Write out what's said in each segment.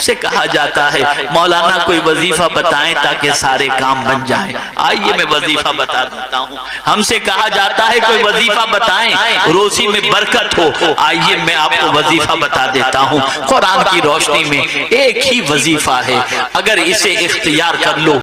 سے کہا جاتا ہے مولانا کوئی وظیفہ بتائیں تاکہ سارے کام بن جائیں. آئیے میں وظیفہ بتا دیتا ہوں. ہم سے کہا جاتا ہے کوئی وظیفہ بتائیں روزی میں برکت ہو. آئیے میں آپ کو وظیفہ بتا دیتا ہوں. قرآن کی روشنی میں ایک ہی وظیفہ ہے, اگر اسے اختیار کر لو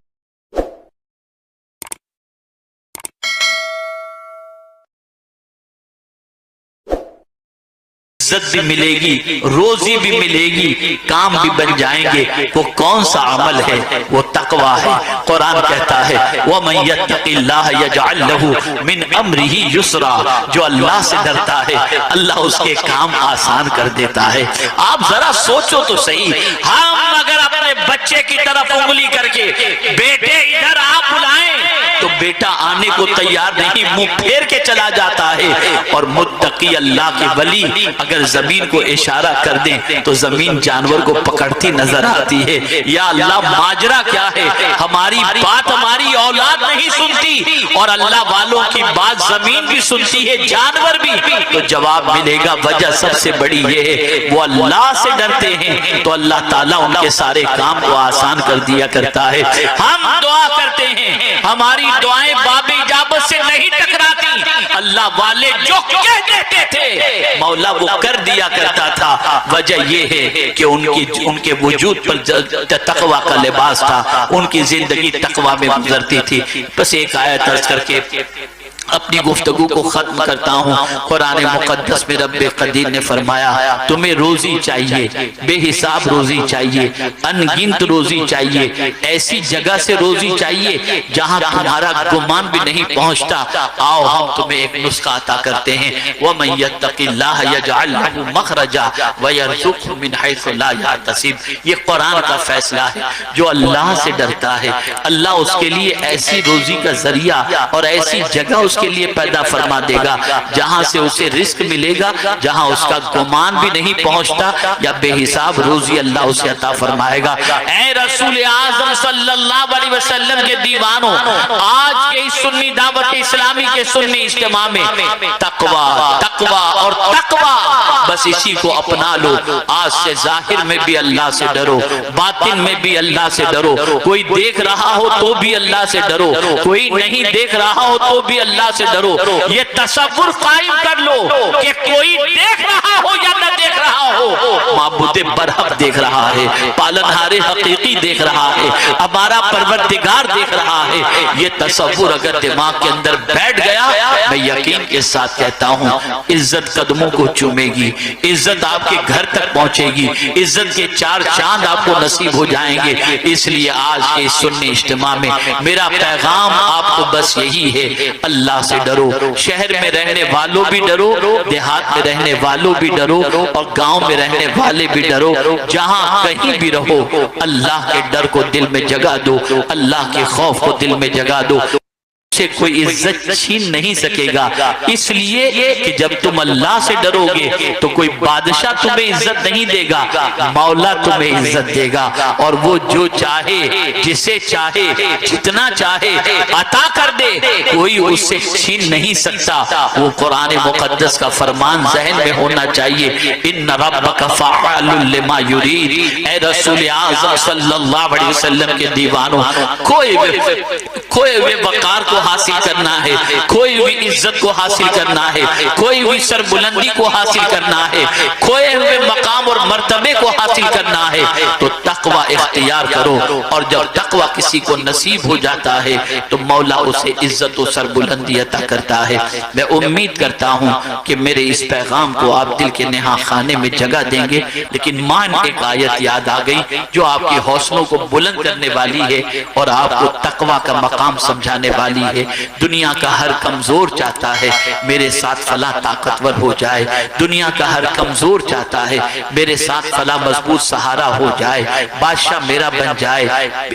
عزت بھی ملے گی, روزی بھی ملے گی, کام بھی بن جائیں گے. وہ کون سا عمل ہے؟ وہ تقوی ہے. قرآن کہتا ہے وَمَن يَتَّقِ اللَّهَ يَجْعَلْ لَهُ مِنْ أَمْرِهِ يُسْرًا. جو اللہ سے ڈرتا ہے اللہ اس کے کام آسان کر دیتا ہے. آپ ذرا سوچو تو صحیح, ہم اگر اپنے بچے کی طرف انگلی کر کے بیٹے ادھر آپ بلائیں تو بیٹا آنے کو تیار نہیں, منہ پھیر کے چلا جاتا ہے. اور متقی اللہ کے ولی اگر زمین کو اشارہ کر دیں تو زمین جانور کو پکڑتی نظر آتی ہے. یا اللہ ماجرا کیا ہے؟ ہماری بات ہماری اولاد نہیں سنتی اور اللہ والوں کی بات زمین بھی سنتی ہے, جانور بھی. تو جواب ملے گا وجہ سب سے بڑی یہ ہے وہ اللہ سے ڈرتے ہیں تو اللہ تعالیٰ ان کے سارے کام کو آسان کر دیا کرتا ہے. ہم دعا کرتے ہیں, ہماری دعائیں باب اجابت سے نہیں ٹکراتی. اللہ والے جو کہہ دیتے تھے مولا وہ کر دیا کرتا تھا. وجہ یہ ہے کہ ان کے وجود پر تقوی کا لباس تھا, ان کی زندگی تقوی میں گزرتی تھی. بس ایک آیت عرض کر کے اپنی گفتگو کو ختم کرتا ہوں. قرآن مقدس میں رب قدیر نے فرمایا تمہیں روزی چاہیے, بے حساب روزی چاہیے, ان گنت روزی چاہیے, ایسی جگہ سے روزی چاہیے جہاں تمہارا گمان بھی نہیں پہنچتا. آؤ ہم تمہیں ایک نسخہ عطا کرتے ہیں. وَمَن يَتَّقِ اللَّهَ يَجْعَلْ لَهُ مَخْرَجًا وَيَرْزُقْهُ مِنْ حَيْثُ لَا يَحْتَسِبُ. یہ قرآن کا فیصلہ ہے. جو اللہ سے ڈرتا ہے اللہ اس کے لیے ایسی روزی کا ذریعہ اور ایسی جگہ اس کے لیے پیدا فرما دے گا جہاں سے اسے رزق ملے گا, جہاں اس کا گمان بھی نہیں پہنچتا, یا بے حساب روزی اللہ اسے عطا فرمائے گا. اے رسول اعظم صلی اللہ علیہ وسلم کے دیوانوں, آج کے اس سنی دعوت اسلامی کے سنی اجتماع میں تقوی تقوی اور تقوی, بس اسی کو اپنا لو. آج سے ظاہر میں بھی اللہ سے ڈرو, باطن میں بھی اللہ سے ڈرو. کوئی دیکھ رہا ہو تو بھی اللہ سے ڈرو, کوئی نہیں دیکھ رہا ہو تو بھی اللہ سے ڈرو. یہ تصور قائم کر لو کہ کوئی دیکھ رہا ہو یا نہ دیکھ رہا ہو, معبود برحق دیکھ رہا ہے, پالنہار حقیقی دیکھ رہا ہے, ہمارا پروردگار دیکھ رہا ہے. یہ تصور اگر دماغ کے اندر بیٹھ گیا میں یقین کے ساتھ کہتا ہوں عزت قدموں کو چومے گی, عزت آپ کے گھر تک پہنچے گی, عزت کے چار چاند آپ کو نصیب ہو جائیں گے. اس لیے آج کے سنی اجتماع میں میرا پیغام آپ کو بس یہی ہے, اللہ سے ڈرو. شہر میں رہنے والوں بھی ڈرو, دیہات میں رہنے والوں بھی ڈرو, اور گاؤں میں رہنے والے بھی ڈرو. جہاں کہیں بھی رہو اللہ کے ڈر کو دل میں جگہ دو, اللہ کے خوف کو دل میں جگہ دو. سے کوئی عزت چھین نہیں سکے گا, اس لیے کہ جب تم اللہ سے ڈرو گے تو کوئی بادشاہ تمہیں عزت نہیں دے گا, مولا تمہیں عزت دے گا. اور وہ جو چاہے جسے چاہے جتنا چاہے عطا کر دے, کوئی اس سے چھین نہیں سکتا. وہ قرآن مقدس کا فرمان ذہن میں ہونا چاہیے, ان ربک فعال لما یرید. اے رسول اعظم صلی اللہ علیہ وسلم کے دیوانوں, کوئی بھی وقار کو حاصل کرنا ہے, کوئی بھی عزت کو حاصل کرنا ہے, کوئی بھی سربلندی کو حاصل کرنا ہے, کوئی بھی مقام اور مرتبے کو حاصل کرنا ہے تو تقوی اختیار کرو. اور جب تقوی کسی کو نصیب ہو جاتا ہے تو مولا اسے عزت و سربلندی عطا کرتا ہے. میں امید کرتا ہوں کہ میرے اس پیغام کو آپ دل کے نہا خانے میں جگہ دیں گے. لیکن مان ایک آیت یاد آ گئی جو آپ کے حوصلوں کو بلند کرنے والی ہے اور آپ کو تقوی کا مقام سمجھانے والی ہے. دنیا کا ہر کمزور چاہتا ہے میرے ساتھ فلاں طاقتور ہو جائے, دنیا کا ہر کمزور چاہتا ہے میرے ساتھ فلاں مضبوط سہارا ہو جائے, بادشاہ میرا بن جائے,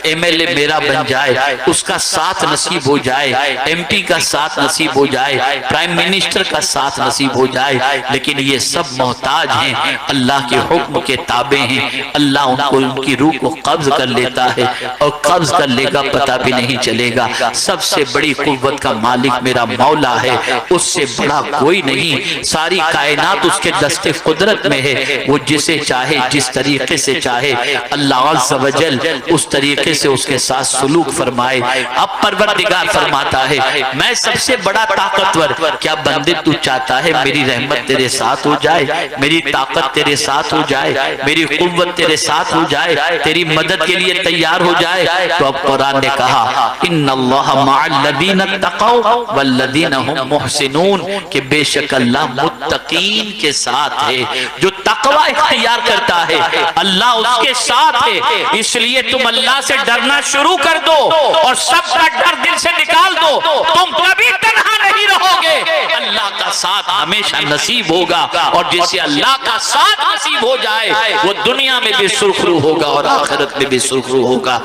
ایم ایل اے میرا بن جائے, اس کا ساتھ نصیب ہو جائے, ایم پی کا ساتھ نصیب ہو جائے, پرائم منسٹر کا ساتھ نصیب ہو جائے. لیکن یہ سب محتاج ہیں, اللہ کے حکم کے تابع ہیں. اللہ ان کو ان کی روح کو قبض کر لیتا ہے, اور قبض کر لے گا پتہ بھی نہیں چلے گا. سب سے بڑی بڑی قوت کا مالک میرا مولا ہے، اس سے بڑا کوئی نہیں، ساری کائنات اس کے دست قدرت میں ہے، وہ جسے چاہے جس طریقے سے چاہے اللہ عز و جل اس طریقے سے اس کے ساتھ سلوک فرمائے۔ اب پروردگار فرماتا ہے میں سب سے بڑا طاقتور، کیا بندے تو چاہتا ہے میری رحمت تیرے ساتھ ہو جائے، میری طاقت تیرے ساتھ ہو جائے، میری قوت تیرے ساتھ ہو جائے، تیری مدد کے لیے تیار ہو جائے؟ تو اب قرآن نے کہا ان اللہ مع الذین اتقوا والذین هم محسنون، کہ بے شک اللہ متقین کے ساتھ ہے، جو تقوی اختیار کرتا ہے اللہ اس کے ساتھ ہے۔ اس لیے تم اللہ سے ڈرنا شروع کر دو اور سب کا ڈر دل سے نکال دو، تم کبھی تنہا نہیں رہو گے، اللہ کا ساتھ ہمیشہ نصیب ہوگا، اور جسے اللہ کا ساتھ نصیب ہو جائے وہ دنیا میں بھی سرخرو ہوگا اور آخرت میں بھی سرخرو ہوگا۔